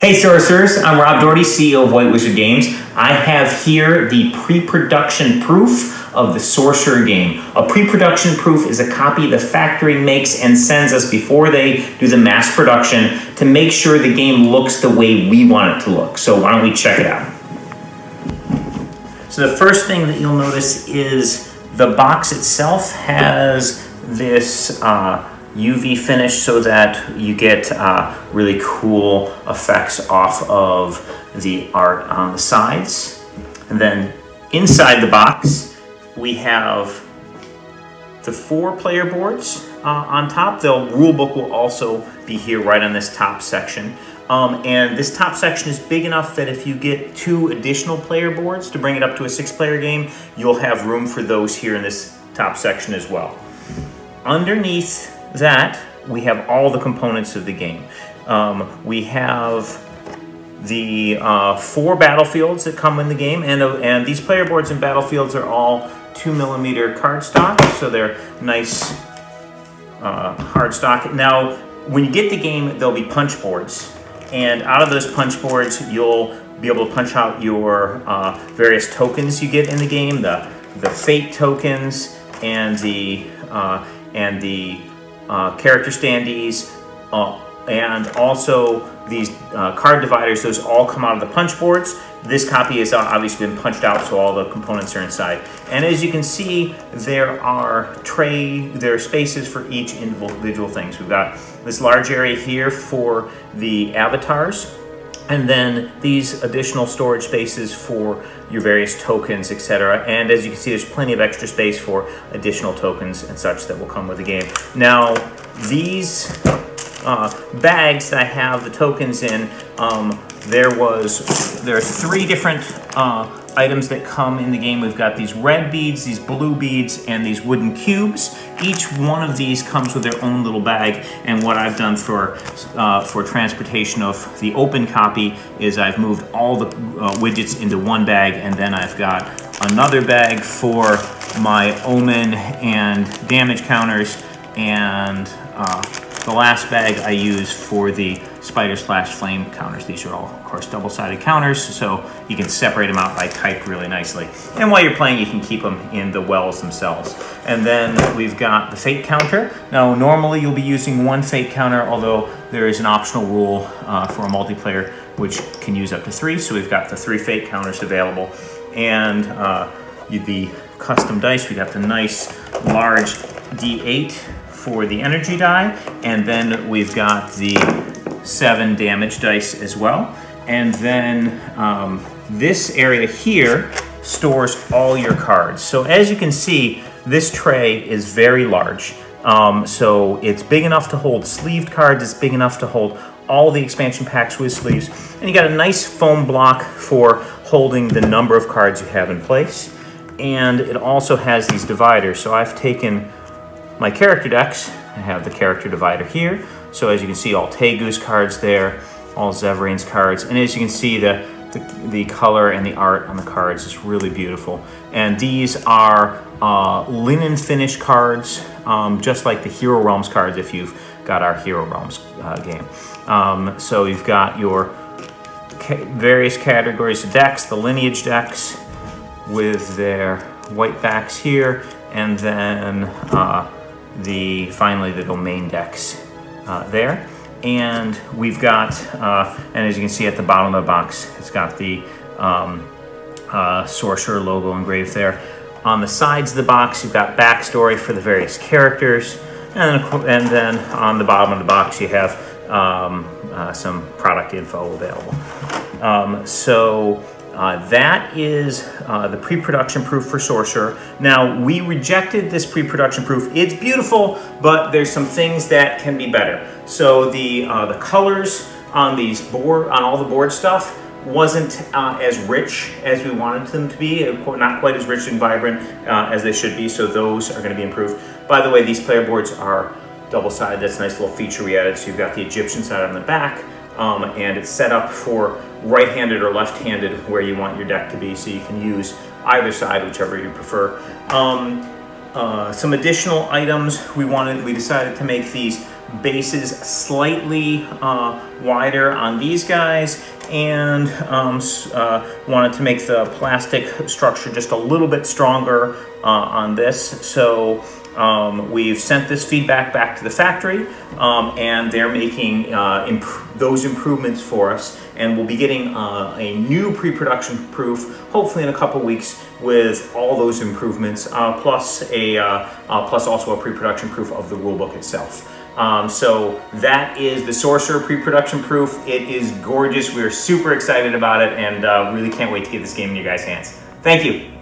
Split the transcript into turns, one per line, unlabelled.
Hey Sorcerers, I'm Rob Doherty, CEO of White Wizard Games. I have here the pre-production proof of the Sorcerer game. A pre-production proof is a copy the factory makes and sends us before they do the mass production to make sure the game looks the way we want it to look. So why don't we check it out? So the first thing that you'll notice is the box itself has this UV finish so that you get really cool effects off of the art on the sides. And then inside the box, we have the 4 player boards on top. The rule book will also be here right on this top section. And this top section is big enough that if you get 2 additional player boards to bring it up to a 6-player game, you'll have room for those here in this top section as well. Underneath that, we have all the components of the game. We have the 4 battlefields that come in the game, and these player boards and battlefields are all 2mm cardstock, so they're nice hardstock. Now, when you get the game, there'll be punch boards, and out of those punch boards, you'll be able to punch out your various tokens you get in the game, the fate tokens and the character standees, and also these card dividers. Those all come out of the punch boards. This copy has obviously been punched out, so all the components are inside. And as you can see, there are spaces for each individual thing. So we've got this large area here for the avatars, and then these additional storage spaces for your various tokens, etc. And as you can see, there's plenty of extra space for additional tokens and such that will come with the game. Now, these bags that I have the tokens in, there are 3 different items that come in the game. We've got these red beads, these blue beads, and these wooden cubes. Each one of these comes with their own little bag, and what I've done for transportation of the open copy is I've moved all the widgets into one bag, and then I've got another bag for my omen and damage counters, and the last bag I use for the spider/flame counters. These are all, of course, double-sided counters, so you can separate them out by type really nicely. And while you're playing, you can keep them in the wells themselves. And then we've got the fate counter. Now, normally you'll be using 1 fate counter, although there is an optional rule for a multiplayer which can use up to 3. So we've got the 3 fate counters available. And the custom dice, we got the nice large D8 for the energy die, and then we've got the 7 damage dice as well. And then this area here stores all your cards. So as you can see, this tray is very large. So it's big enough to hold sleeved cards, it's big enough to hold all the expansion packs with sleeves, and you got a nice foam block for holding the number of cards you have in place. And it also has these dividers. So I've taken my character decks. I have the character divider here. So as you can see, all Tegu's cards there, all Zeverin's cards, and as you can see, the color and the art on the cards is really beautiful. And these are linen finish cards, just like the Hero Realms cards if you've got our Hero Realms game. So you've got your various categories of decks, the lineage decks with their white backs here, and then finally the domain decks there. And we've got, and as you can see at the bottom of the box, it's got the Sorcerer logo engraved there. On the sides of the box, you've got backstory for the various characters, and then on the bottom of the box you have some product info available. That is the pre-production proof for Sorcerer. Now, we rejected this pre-production proof. It's beautiful, but there's some things that can be better. So the colors on all the board stuff wasn't as rich as we wanted them to be, not quite as rich and vibrant as they should be, so those are going to be improved. By the way, these player boards are double-sided. That's a nice little feature we added. So you've got the Egyptian side on the back, and it's set up for right-handed or left-handed where you want your deck to be, so you can use either side, whichever you prefer. Some additional items we decided to make these bases slightly wider on these guys, and wanted to make the plastic structure just a little bit stronger on this. So we've sent this feedback back to the factory, and they're making those improvements for us, and we'll be getting a new pre-production proof hopefully in a couple weeks with all those improvements, plus also a pre-production proof of the rulebook itself. So that is the Sorcerer pre-production proof. It is gorgeous. We are super excited about it, and really can't wait to get this game in your guys' hands. Thank you.